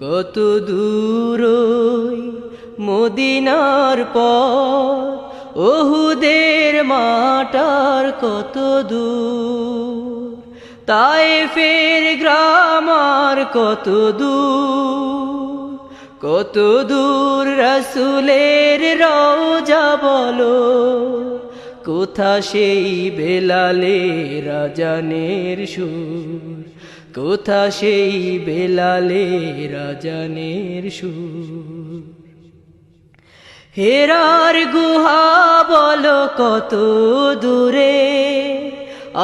কত দূরই মদিনার পথ, ওহুদের মাটার কত দূর, তায়েফের গ্রাম আর কত দূর, কত দূর রাসূলের রওজা বলো, কোথা সেই বেলালের আজানের সুর, কোথা সেই বেলালের আজানের সুর। হেরার গুহা বলো কত দূরে,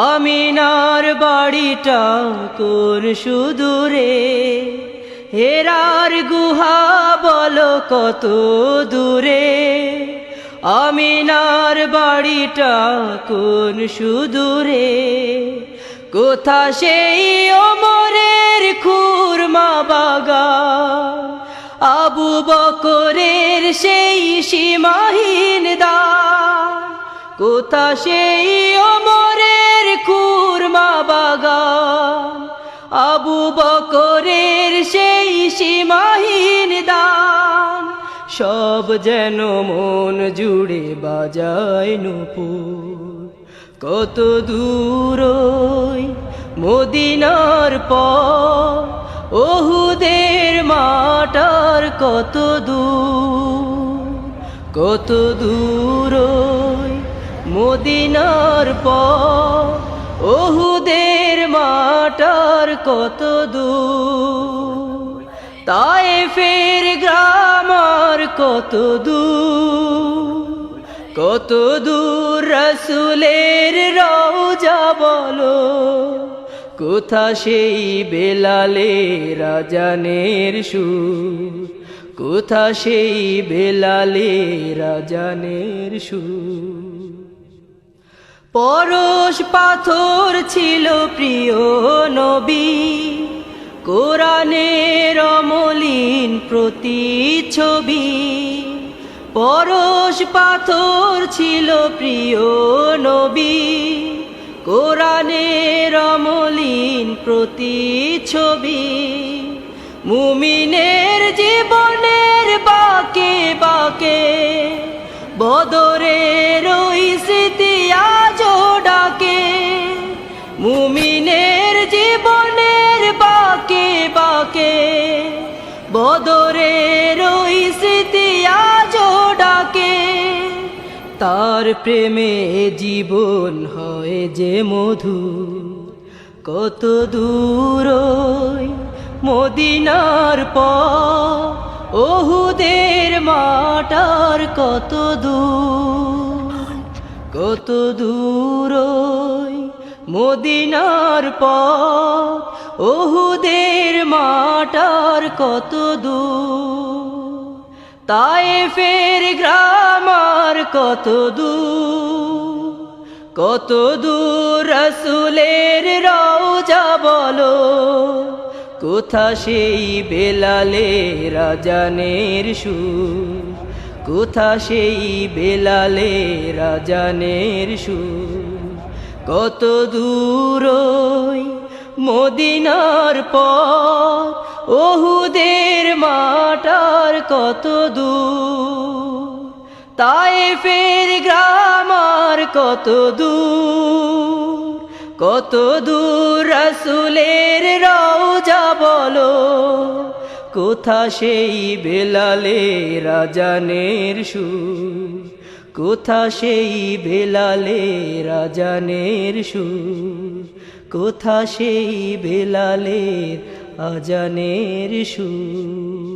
আমিনার বাড়িটা কোন সুদূরে, হেরার গুহা বলো কত দূরে, আমিনার বাড়িটা কোন সুদূরে, কোথা সেই ওমরের খুরমা বাগান, আবু বকরের সেই সীমাহীন দান, কোথা সেই ওমরের খুরমা বাগান, আবু বকরের সেই সীমাহীন দান, সব যেন মন জুড়ে বাজায় নূপুর। কত দূরই মদিনার পথ, ওহুদের মাটার কত দূর, কত দূরই মদিনার পথ, ওহুদের মাটার কত দূর, তায়েফের গ্রাম আর কত দূর, কত দূর রাসূলের রওজা বলো, কোথা সেই বেলালের আজানের সুর, কোথা সেই বেলালের আজানের সুর। পরশ পাথর ছিল প্রিয় নবী, কোরআনের অমলিন প্রতিচ্ছবি, পরশ পাথর ছিল প্রিয় নবী, কোরআনের অমলিন প্রতিচ্ছবি, মুমিনের জীবনের বাঁকে বাঁকে বদরের ওই স্মৃতি আজও ডাকে, মুমিনের জীবনের বাঁকে বাঁকে বদরের ওই স্মৃতি আজও ডাকে, তার প্রেমে জীবন হয় যে মধুর, কত দূরই মদিনার পথ, ওহুদের মাটার কত দূর, কত দূরই মদিনার পথ, ওহুদের মাটার কত দূর, তায়েফের গ্রাম আর কত দূর, কত দূর রাসূলের রওজা বলো, কোথা সেই বেলালের আজানের সুর, কোথা সেই বেলালের আজানের সুর, কত দূরই মদিনার পথ, ওহুদের মাটার কত দূর, তায়েফের গ্রাম আর কত দূর, কত দূর রাসূলের রওজা বলো, কোথা সেই বেলালের আজানের সুর, কোথা সেই বেলালের আজানের সুর, কোথা সেই বেলালের আজানের সুর।